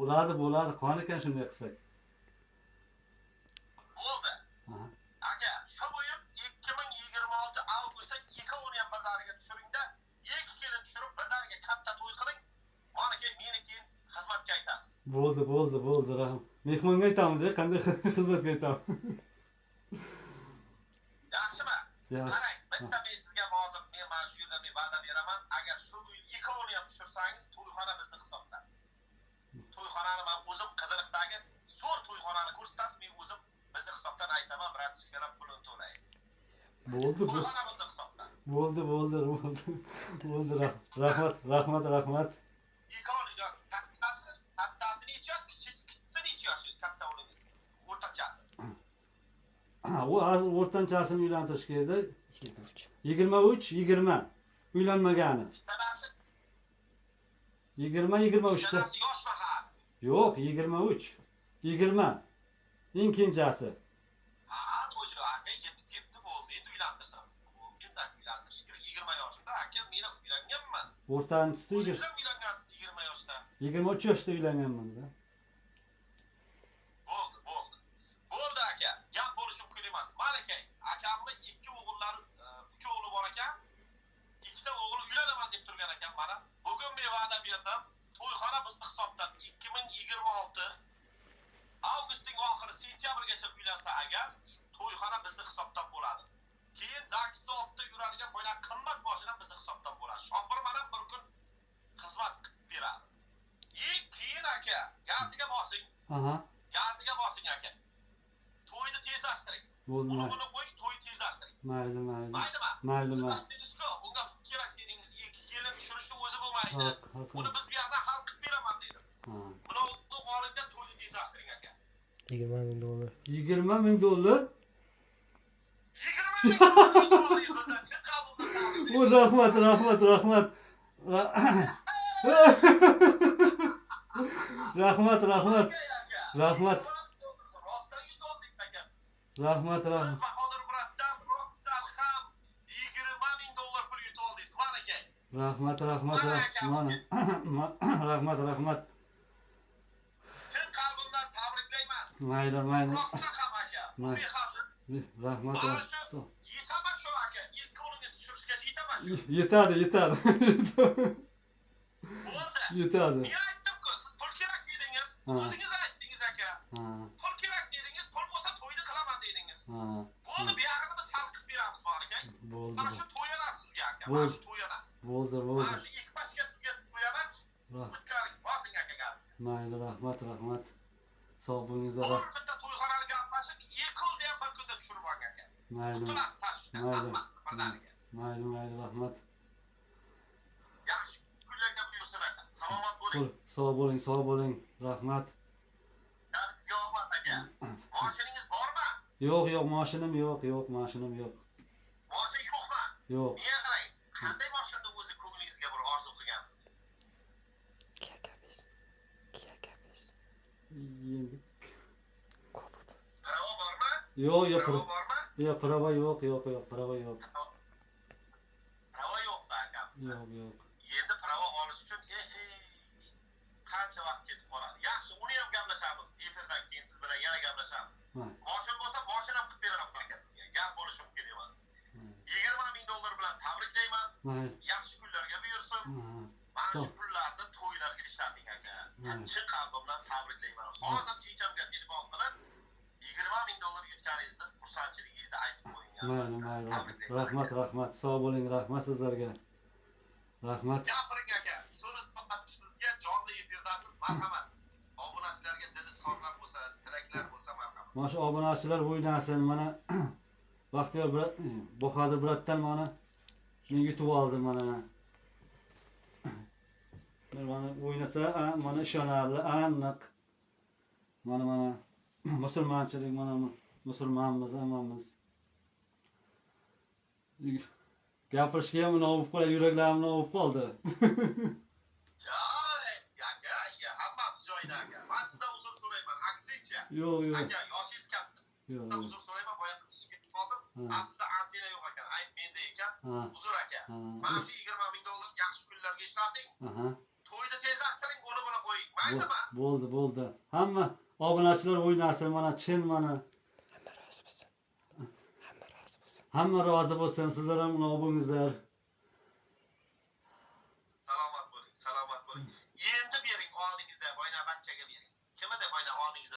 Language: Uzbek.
Bo'ladi. Qani ekan shunday qilsak. Bo'ldi. Aha. Aka, shu bo'yib 2026 avgustda ikkovini ham birdaniga tushiringda, ikki kelin tushirib birdaniga katta to'y qiling. Meniki keyin xizmatga aytasiz. Bo'ldi. Rahmat. Mehmonga aytamiz, qanday xizmatga aytamiz. Yaxshimi? Yaxshi. Qarang, bitta men sizga hozir men mana shu yerda men va'da beraman. Agar shu ikkovini ham tushirsangiz, to'yxona bizni hisobda. To'yxonani men o'zim Qiziriqdagi zo'r to'yxonani ko'rsatasiz, men o'zim bizni hisobdan aytaman, bratishkara pulini to'laydi. To'yxona bizni hisobda. Bo'ldi. Rahmat. Ikkovini kattasini ichiyorsiz, kichikini ichiyorsiz, katta o'g'lingiz. O'rtachasi. U hozir o'rtanchasini uylantirish kerak edi. 23, 20 uylanmagani. Tanasi 20-23 da. yoshmi ha? Yo'q, 23. 20. Eng kenjasi. Ha, o'sha aka yetib ketdi bo'ldi, endi uylantirsam. Mendan uylantirish kerak 20 yoshda, aka men uylanganman. O'rtanchisi Uylangansiz 20 yoshda. 23 yoshda uylanganman da. Bo'ldi aka. Gap bo'lishim qiyin emas. Malaka, akamni 2 o'g'illari, 3 o'g'li bor ekan. 2ta o'g'li uylanaman deb turgan ekan mana. Bugun men va'da berdim. To'yxona bizni hisobdan 2026 avgustning oxiri sentyabrgacha uylansa agar to'yxona bizni hisobdan bo'ladi. Keyin zaksda olibda yuradigan bo'lar qimmat mashina bizni hisobdan bo'ladi. Shopir mana bir kun xizmat qilib beradi. Keyin aka, gaziga bosing. Aha. Gaziga bosing aka. To'yni tezlashtiring. Bo'ldi. Buni qo'ying, to'yni tezlashtiring. Mayli. Maylimi? Bunga kerak dedingiz, ikki kelin tushirishni o'zi bo'lmaydi. Buni biz bu yerda hal qilib beraman dedim. Buni oldinga to'yni tezlashtiring aka. $20,000. 20,000 dollar. 20 ming dollar so'zdan chiqqan O rahmat. Rahmat. Rostdan yutoldik akasiz. Rahmat. Siz Bahodir Muratdan rostdan ham 20 ming dollar pul yutib oldingiz. Mana aka. Rahmat. Chin qalbimdan tabriklayman. Mayli. Rostdan ham aka. Bexosir. Rahmat. Yetaman shu aka. Ikki o'g'lingiz tushirishga yetaman shu. Yetadi. Bo'ldi. Yetadi. Men aytdim-ku, siz pul kerak dedingiz. O'zingiz aytdingiz aka. Pul kerak dedingiz, pul bo'lsa to'yni qilaman dedingiz. Bo'ldi, bu yog'ini biz hal qilib beramiz bor aka. Mana shu to'yalar sizga aka. Mana shu to'yalar. Bo'ldi. Mana shu ekipajga sizga to'yalar. Bitkari bosing aka gaz. Mayli, rahmat. Sog' bo'lingizlar. Bir bitta to'yxonani gaplashib, yiqildi ham bir kunda tushirib olgan aka. Mayli. Qutulasiz tashishdan. Birdaniga. Mayli, rahmat. Yaxshi kunlarga buyursin aka. Salomat bo'ling. Sog' bo'ling. Rahmat. Sizga omad aka. Mashiningiz bormi? Yo'q, mashinam yo'q. Mashin yo'qmi? Yo'q. Niye qarang? Qanday mashinani o'zi ko'nglingizga bir orzu qilgansiz? Kia Cabez. Endi Cobalt. Pravo bormi? yo'q, Pravo bormi? prava yo'q, prava yo'q. Pravo yo'qda akamiz. Yo'q. Endi pravo olish uchun qancha vaqt ketib qoladi. Yaxshi, uni ham gaplashamiz. Efirdan keyin siz bilan yana gaplashamiz. Mashin bo'lsa, mashin ham qilib beraman aka sizga. Gap bo'lishi mumkin emas. 20 ming dollar bilan tabriklayman. Yaxshi kunlarga buyursin. Mana shu pullarni to'ylarga ishlating aka. Chin qalbimdan tabriklayman. Hozir chechamga telefon qilib 20 ming dollar yutganingizni xursandchiligingizni aytib qo'ying. Mayli. Rahmat. Sog' bo'ling. Rahmat sizlarga. Rahmat. Gapiring aka. So'z faqat sizga jonli efirdasiz. Marhamat. Obunachilarga dil izhorlar bo'lsa, tilaklar bo'lsa marhamat. Mana shu obunachilar o'ynasin. Mana Baxtiyor Bahodir Muratdan mana men yutib oldim mana. Mana o'ynasa, mana ishonarli, aniq. Mana musulmonchilik, mana musulmonmiz, hammamiz. Gapirishga ham novuf qoldi, yuraklarim novuf qoldi. Aka, hammasi joyida aka. Men sizdan uzr so'rayman, aksincha. Yo'q. Aka, yoshingiz katta. Sizdan uzr so'rayman, boya qizishib ketib qoldim. Aslida antena yo'q ekan, ayb menda ekan. Uzr aka. Mana shu 20 ming dollar yaxshi kunlarga ishlating. To'yni tezlashtiring, uni qo'ying. Maylimi? bo'ldi. Hamma obunachilar o'ynasin mana chin mana. Hamma rozi bo'lsin. Hamma rozi bo'lsin. Hamma rozi bo'lsin. Sizlar ham uni obungizlar. Salomat bo'ling, salomat bo'ling. Endi bering oldingizda boyna bachchaga bering. Kimida boyna oldingizda